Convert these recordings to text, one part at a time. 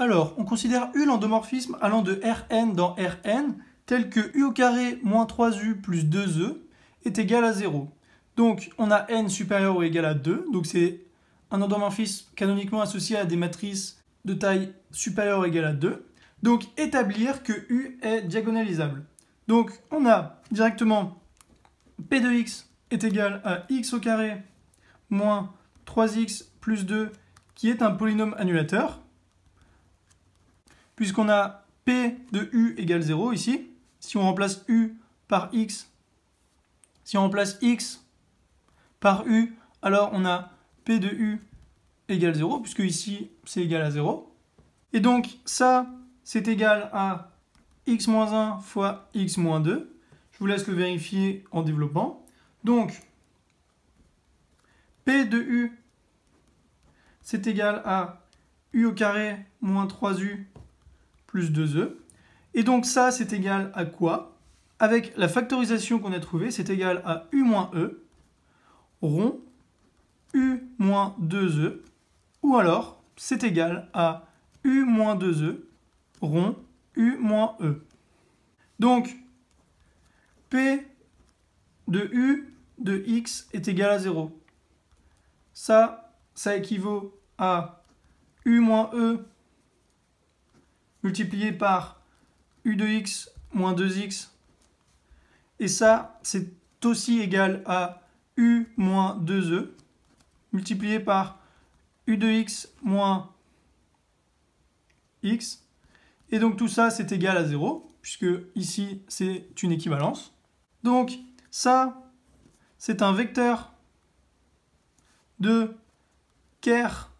Alors, on considère U l'endomorphisme allant de Rn dans Rn, tel que U au carré moins 3U plus 2E est égal à 0. Donc, on a n supérieur ou égal à 2, donc c'est un endomorphisme canoniquement associé à des matrices de taille supérieure ou égale à 2. Donc, établir que U est diagonalisable. Donc, on a directement P de x est égal à x au carré moins 3x plus 2, qui est un polynôme annulateur, puisqu'on a P de U égale 0 ici. Si on remplace U par x, si on remplace x par U, alors on a P de U égale 0, puisque ici c'est égal à 0. Et donc ça, c'est égal à x moins 1 fois x moins 2. Je vous laisse le vérifier en développant. Donc, P de U, c'est égal à U au carré moins 3U plus 2E. Et donc ça, c'est égal à quoi? Avec la factorisation qu'on a trouvée, c'est égal à U moins E, rond, U moins 2E, ou alors c'est égal à U moins 2E, rond, U moins E. Donc, P de U de x est égal à 0. Ça équivaut à U moins E multiplié par U de x moins 2x. Et ça, c'est aussi égal à U moins 2E multiplié par U de x moins x. Et donc tout ça, c'est égal à 0, puisque ici, c'est une équivalence. Donc ça, c'est un vecteur de ker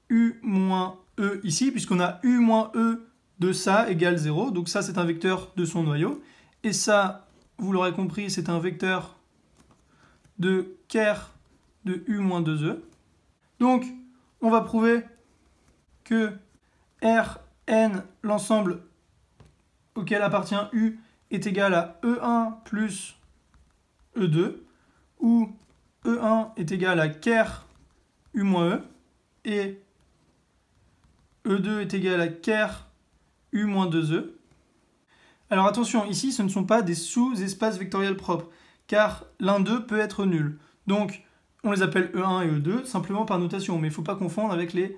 U moins E ici, puisqu'on a U moins E de ça égale 0. Donc ça, c'est un vecteur de son noyau. Et ça, vous l'aurez compris, c'est un vecteur de ker de U moins 2E. Donc, on va prouver que Rn, l'ensemble auquel appartient U, est égal à E1 plus E2, où E1 est égal à ker U moins E, et E2 est égal à ker U moins 2E. Alors attention, ici, ce ne sont pas des sous-espaces vectoriels propres, car l'un d'eux peut être nul. Donc, on les appelle E1 et E2, simplement par notation, mais il ne faut pas confondre avec les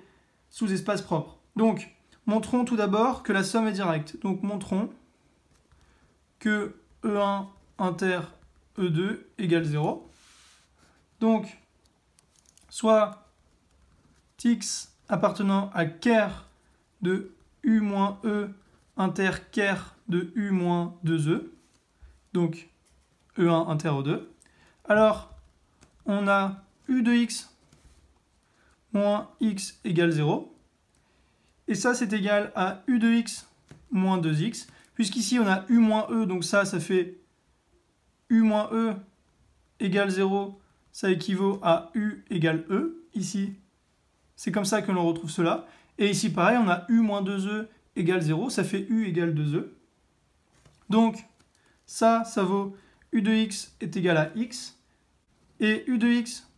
sous-espaces propres. Donc, montrons tout d'abord que la somme est directe. Donc, montrons que E1 inter E2 égale 0. Donc, soit x appartenant à ker de U moins E inter ker de U moins 2E, donc E1 inter E2. Alors, on a U de x moins x égale 0. Et ça, c'est égal à U de x moins 2x. Puisqu'ici, on a U moins E, donc ça fait U moins E égale 0. Ça équivaut à U égale E. Ici, c'est comme ça que l'on retrouve cela. Et ici, pareil, on a U moins 2E égale 0. Ça fait U égale 2E. Donc, ça vaut U de x est égal à x. Et U de x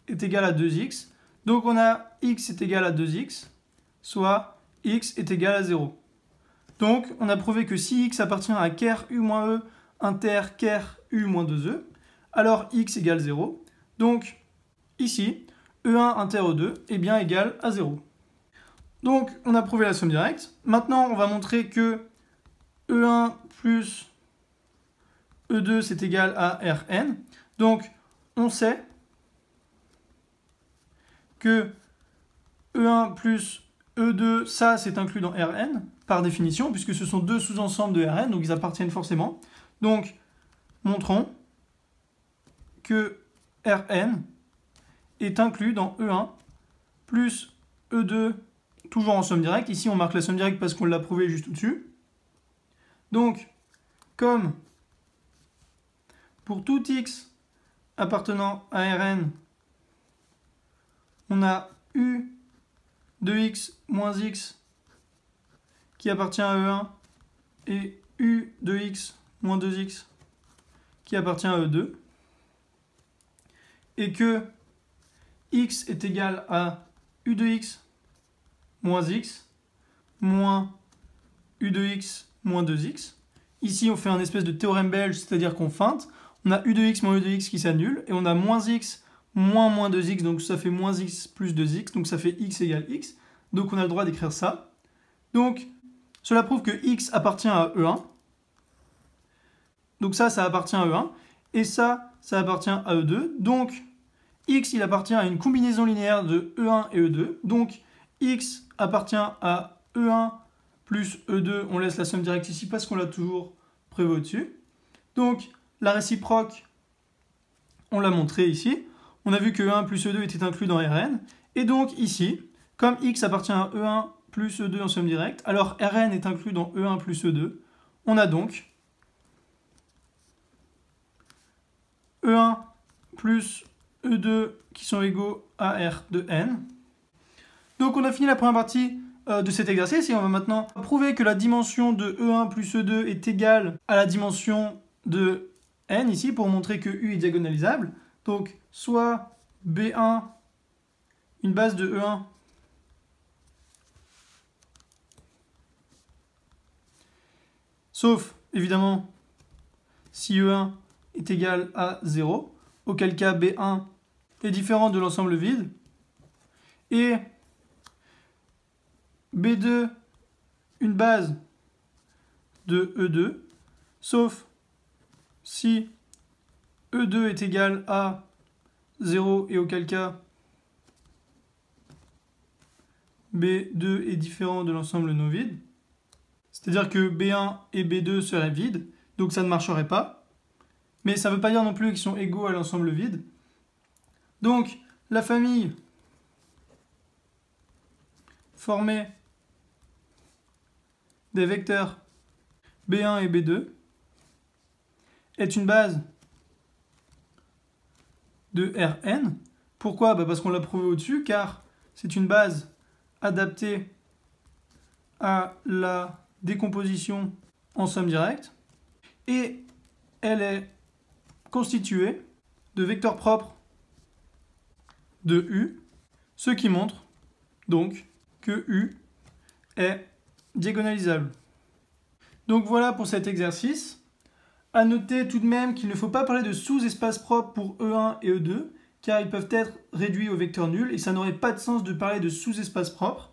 est égal à 2x. Donc, on a x est égal à 2x, soit x est égal à 0. Donc, on a prouvé que si x appartient à ker U moins E inter ker U moins 2E, alors x égale 0. Donc, ici, E1 inter E2 est bien égal à 0. Donc, on a prouvé la somme directe. Maintenant, on va montrer que E1 plus E2, c'est égal à Rn. Donc, on sait que E1 plus E2, ça, c'est inclus dans Rn, par définition, puisque ce sont deux sous-ensembles de Rn, donc ils appartiennent forcément. Donc, montrons que Rn est inclus dans E1 plus E2, toujours en somme directe. Ici, on marque la somme directe parce qu'on l'a prouvé juste au-dessus. Donc, comme pour tout x appartenant à Rn, on a U de x moins x qui appartient à E1 et U de x moins 2x qui appartient à E2, et que x est égal à U de x moins x, moins u de x, moins 2x. Ici, on fait un espèce de théorème belge, c'est-à-dire qu'on feinte. On a u de x moins u de x qui s'annule, et on a moins x moins moins 2x, donc ça fait moins x plus 2x, donc ça fait x égale x. Donc on a le droit d'écrire ça. Donc, cela prouve que x appartient à E1. Donc ça appartient à E1. Et ça appartient à E2. Donc, x, il appartient à une combinaison linéaire de E1 et E2. Donc, x appartient à E1 plus E2. On laisse la somme directe ici parce qu'on l'a toujours prévu au-dessus. Donc, la réciproque, on l'a montré ici. On a vu que E1 plus E2 était inclus dans Rn. Et donc, ici, comme x appartient à E1 plus E2 en somme directe, alors Rn est inclus dans E1 plus E2. On a donc E1 plus E2 qui sont égaux à R de n. Donc on a fini la première partie de cet exercice et on va maintenant prouver que la dimension de E1 plus E2 est égale à la dimension de n ici pour montrer que U est diagonalisable. Donc soit B1, une base de E1, sauf évidemment si E1 est égal à 0, auquel cas B1 est différent de l'ensemble vide, et B2 une base de E2, sauf si E2 est égal à 0 et auquel cas B2 est différent de l'ensemble non vide. C'est-à-dire que B1 et B2 seraient vides, donc ça ne marcherait pas. Mais ça ne veut pas dire non plus qu'ils sont égaux à l'ensemble vide. Donc, la famille formée des vecteurs B1 et B2 est une base de Rn. Pourquoi? Parce qu'on l'a prouvé au-dessus, car c'est une base adaptée à la décomposition en somme directe. Et elle est constituée de vecteurs propres de U, ce qui montre donc que U est diagonalisable. Donc voilà pour cet exercice. À noter tout de même qu'il ne faut pas parler de sous-espaces propres pour E1 et E2, car ils peuvent être réduits au vecteur nul, et ça n'aurait pas de sens de parler de sous-espaces propres.